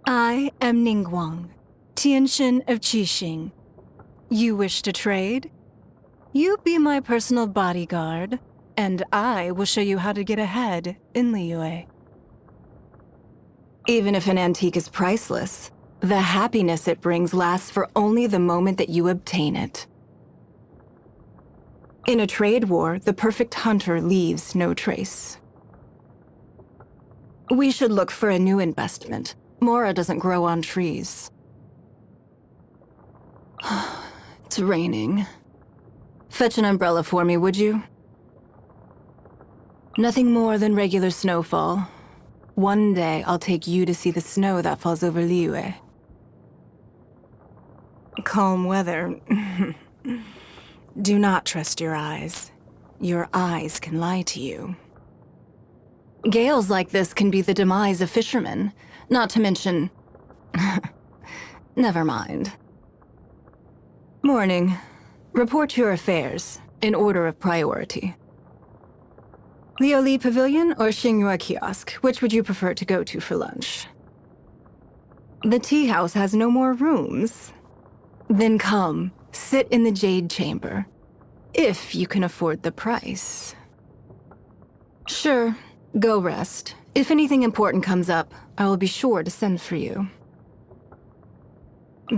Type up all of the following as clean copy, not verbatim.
I am Ningguang, Tianshin of Qixing. You wish to trade? You be my personal bodyguard, and I will show you how to get ahead in Liyue. Even if an antique is priceless, the happiness it brings lasts for only the moment that you obtain it. In a trade war, the perfect hunter leaves no trace. We should look for a new investment. Mora doesn't grow on trees. It's raining. Fetch an umbrella for me, would you? Nothing more than regular snowfall. One day, I'll take you to see the snow that falls over Liyue. Calm weather. Do not trust your eyes. Your eyes can lie to you. Gales like this can be the demise of fishermen, not to mention... Never mind. Morning. Report your affairs, in order of priority. Lioli Pavilion or Xingyue Kiosk, which would you prefer to go to for lunch? The tea house has no more rooms. Then come, sit in the Jade Chamber, if you can afford the price. Sure, go rest. If anything important comes up, I will be sure to send for you.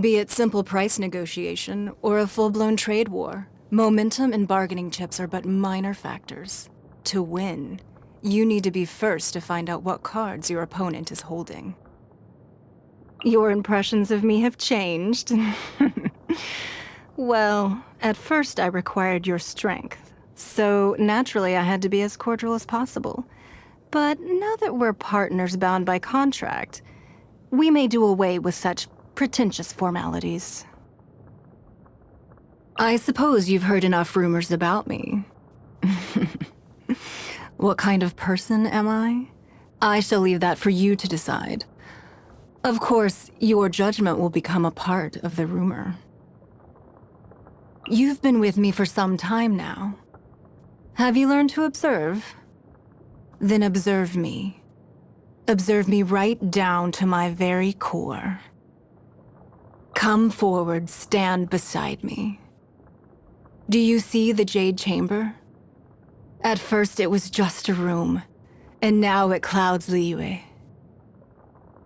Be it simple price negotiation or a full-blown trade war, momentum and bargaining chips are but minor factors. To win, you need to be first to find out what cards your opponent is holding. Your impressions of me have changed. Well, at first I required your strength, so naturally I had to be as cordial as possible. But now that we're partners bound by contract, we may do away with such pretentious formalities. I suppose you've heard enough rumors about me. What kind of person am I? I shall leave that for you to decide. Of course, your judgment will become a part of the rumor. You've been with me for some time now. Have you learned to observe? Then observe me. Observe me right down to my very core. Come forward, stand beside me. Do you see the Jade Chamber? At first it was just a room, and now it clouds Liyue.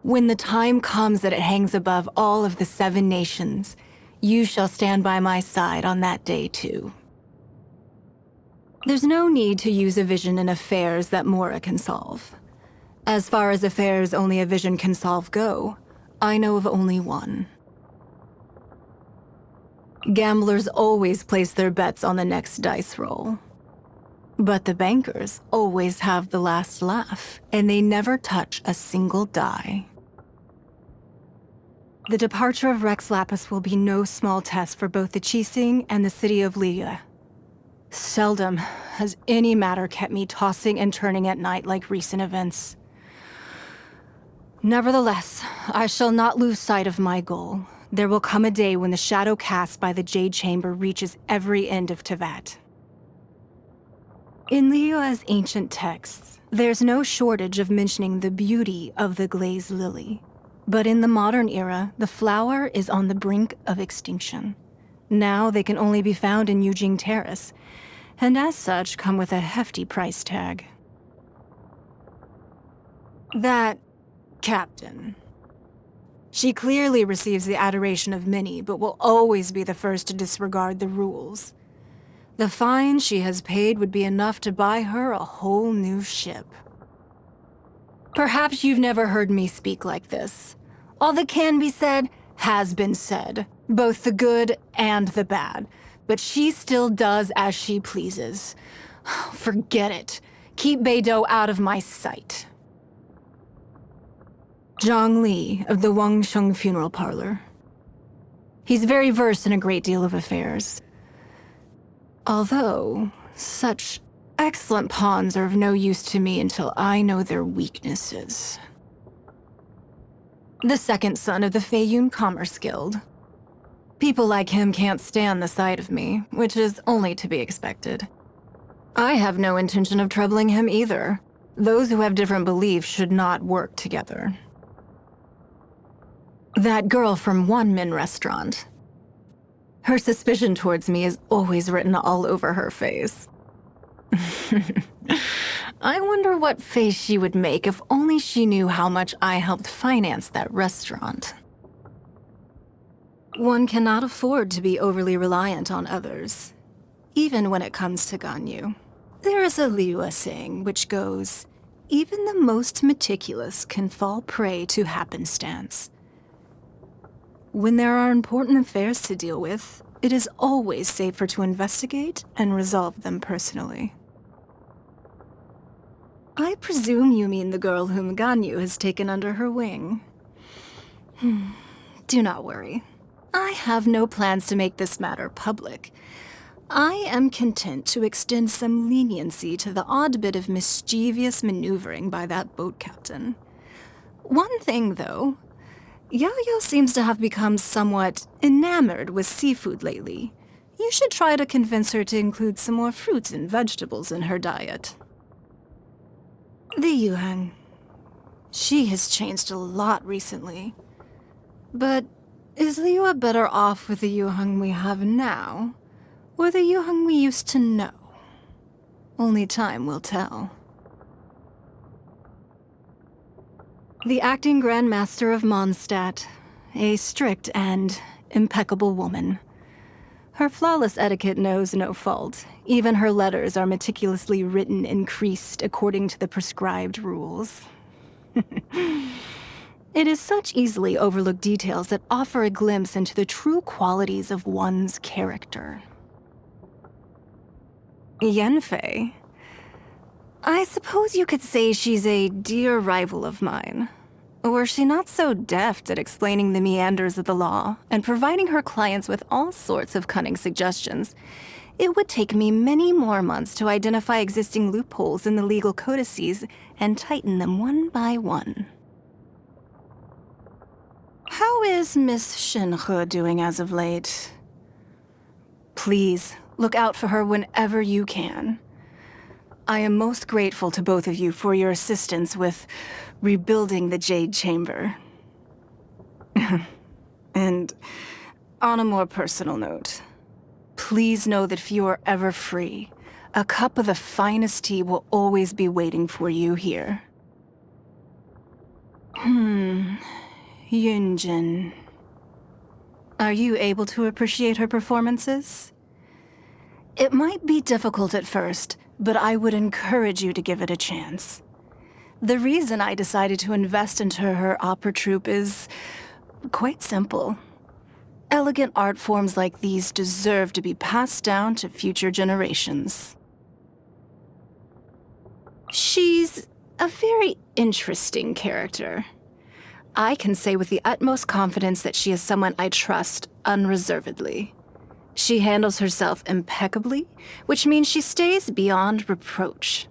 When the time comes that it hangs above all of the 7 nations, you shall stand by my side on that day too. There's no need to use a vision in affairs that Mora can solve. As far as affairs only a vision can solve go, I know of only one. Gamblers always place their bets on the next dice roll. But the bankers always have the last laugh, and they never touch a single die. The departure of Rex Lapis will be no small test for both the Qixing and the city of Liyue. Seldom has any matter kept me tossing and turning at night like recent events. Nevertheless, I shall not lose sight of my goal. There will come a day when the shadow cast by the Jade Chamber reaches every end of Tevat. In Liyue's ancient texts, there's no shortage of mentioning the beauty of the glazed lily. But in the modern era, the flower is on the brink of extinction. Now they can only be found in Yujing Terrace, and as such come with a hefty price tag. That captain. She clearly receives the adoration of many, but will always be the first to disregard the rules. The fine she has paid would be enough to buy her a whole new ship. Perhaps you've never heard me speak like this. All that can be said has been said, both the good and the bad, but she still does as she pleases. Forget it. Keep Beidou out of my sight. Zhang Li of the Wangsheng Funeral Parlor. He's very versed in a great deal of affairs. Although, such excellent pawns are of no use to me until I know their weaknesses. The second son of the Feiyun Commerce Guild. People like him can't stand the sight of me, which is only to be expected. I have no intention of troubling him either. Those who have different beliefs should not work together. That girl from One Min restaurant. Her suspicion towards me is always written all over her face. I wonder what face she would make if only she knew how much I helped finance that restaurant. One cannot afford to be overly reliant on others, even when it comes to Ganyu. There is a Liyue saying which goes, "Even the most meticulous can fall prey to happenstance." When there are important affairs to deal with, it is always safer to investigate and resolve them personally. I presume you mean the girl whom Ganyu has taken under her wing. Do not worry. I have no plans to make this matter public. I am content to extend some leniency to the odd bit of mischievous maneuvering by that boat captain. One thing, though, Yayo seems to have become somewhat enamored with seafood lately. You should try to convince her to include some more fruits and vegetables in her diet. The Yuhang. She has changed a lot recently. But is Liyue better off with the Yuhang we have now, or the Yuhang we used to know? Only time will tell. The acting Grand Master of Mondstadt, a strict and impeccable woman. Her flawless etiquette knows no fault. Even her letters are meticulously written and creased according to the prescribed rules. It is such easily overlooked details that offer a glimpse into the true qualities of one's character. Yanfei. I suppose you could say she's a dear rival of mine. Were she not so deft at explaining the meanders of the law and providing her clients with all sorts of cunning suggestions, it would take me many more months to identify existing loopholes in the legal codices and tighten them one by one. How is Miss Shenhe doing as of late? Please, look out for her whenever you can. I am most grateful to both of you for your assistance with rebuilding the Jade Chamber. And on a more personal note, please know that if you are ever free, a cup of the finest tea will always be waiting for you here. Yunjin. Are you able to appreciate her performances? It might be difficult at first, but I would encourage you to give it a chance. The reason I decided to invest into her opera troupe is quite simple. Elegant art forms like these deserve to be passed down to future generations. She's a very interesting character. I can say with the utmost confidence that she is someone I trust unreservedly. She handles herself impeccably, which means she stays beyond reproach.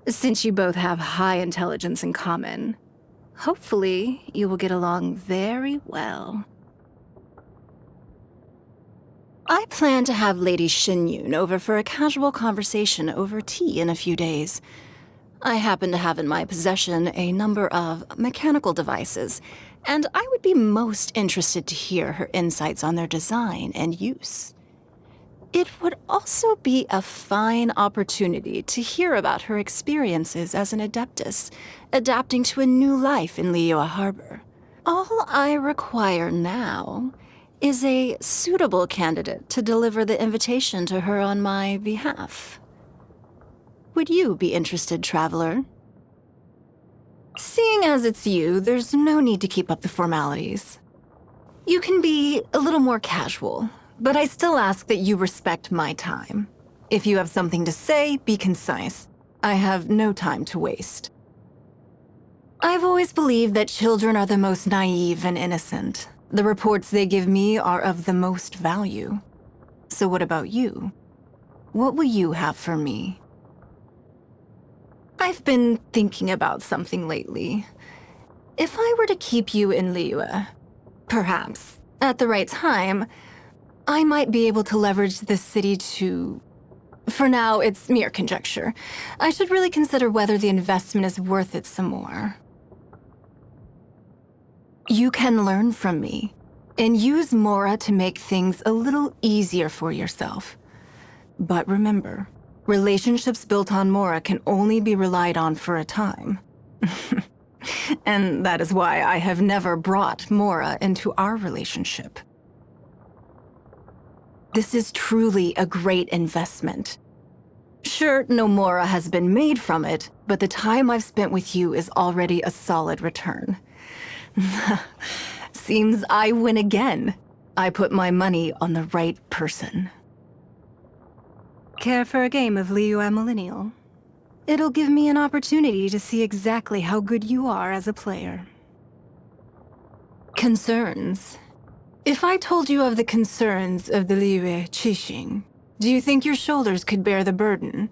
Since you both have high intelligence in common, hopefully you will get along very well. I plan to have Lady Xinyun over for a casual conversation over tea in a few days. I happen to have in my possession a number of mechanical devices, and I would be most interested to hear her insights on their design and use. It would also be a fine opportunity to hear about her experiences as an adeptus, adapting to a new life in Liyue Harbor. All I require now is a suitable candidate to deliver the invitation to her on my behalf. Would you be interested, traveler? Seeing as it's you, there's no need to keep up the formalities. You can be a little more casual, but I still ask that you respect my time. If you have something to say, be concise. I have no time to waste. I've always believed that children are the most naive and innocent. The reports they give me are of the most value. So what about you? What will you have for me? I've been thinking about something lately. If I were to keep you in Liyue, perhaps, at the right time, I might be able to leverage this city to... For now, it's mere conjecture. I should really consider whether the investment is worth it some more. You can learn from me and use Mora to make things a little easier for yourself. But remember, relationships built on Mora can only be relied on for a time. And that is why I have never brought Mora into our relationship. This is truly a great investment. Sure, no Mora has been made from it, but the time I've spent with you is already a solid return. Seems I win again. I put my money on the right person. Care for a game of Liu Millennial? It'll give me an opportunity to see exactly how good you are as a player. Concerns. If I told you of the concerns of the Liu Qixing, do you think your shoulders could bear the burden?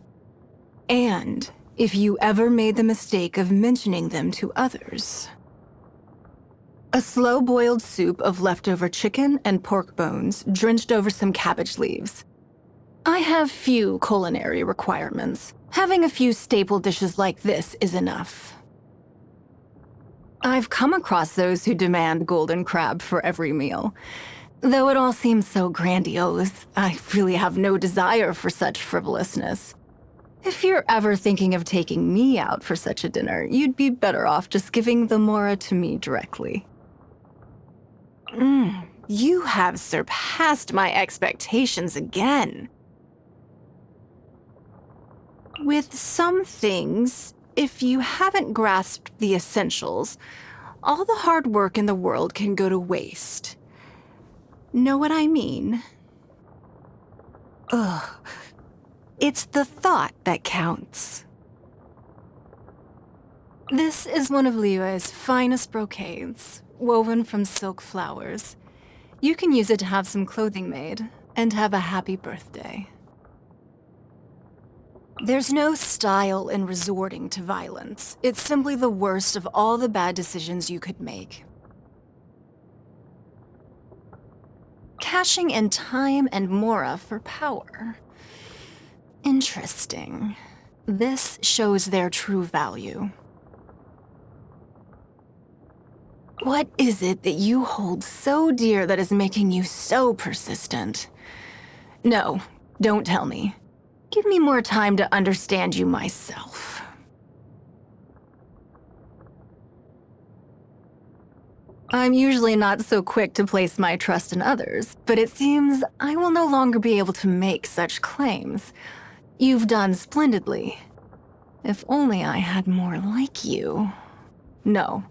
And if you ever made the mistake of mentioning them to others? A slow-boiled soup of leftover chicken and pork bones drenched over some cabbage leaves. I have few culinary requirements. Having a few staple dishes like this is enough. I've come across those who demand golden crab for every meal. Though it all seems so grandiose, I really have no desire for such frivolousness. If you're ever thinking of taking me out for such a dinner, you'd be better off just giving the Mora to me directly. You have surpassed my expectations again. With some things, if you haven't grasped the essentials, all the hard work in the world can go to waste. Know what I mean? Ugh. It's the thought that counts. This is one of Liu's finest brocades, woven from silk flowers. You can use it to have some clothing made, and have a happy birthday. There's no style in resorting to violence. It's simply the worst of all the bad decisions you could make. Cashing in time and Mora for power. Interesting. This shows their true value. What is it that you hold so dear that is making you so persistent? No, don't tell me. Give me more time to understand you myself. I'm usually not so quick to place my trust in others, but it seems I will no longer be able to make such claims. You've done splendidly. If only I had more like you. No,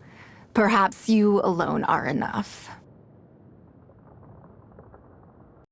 perhaps you alone are enough.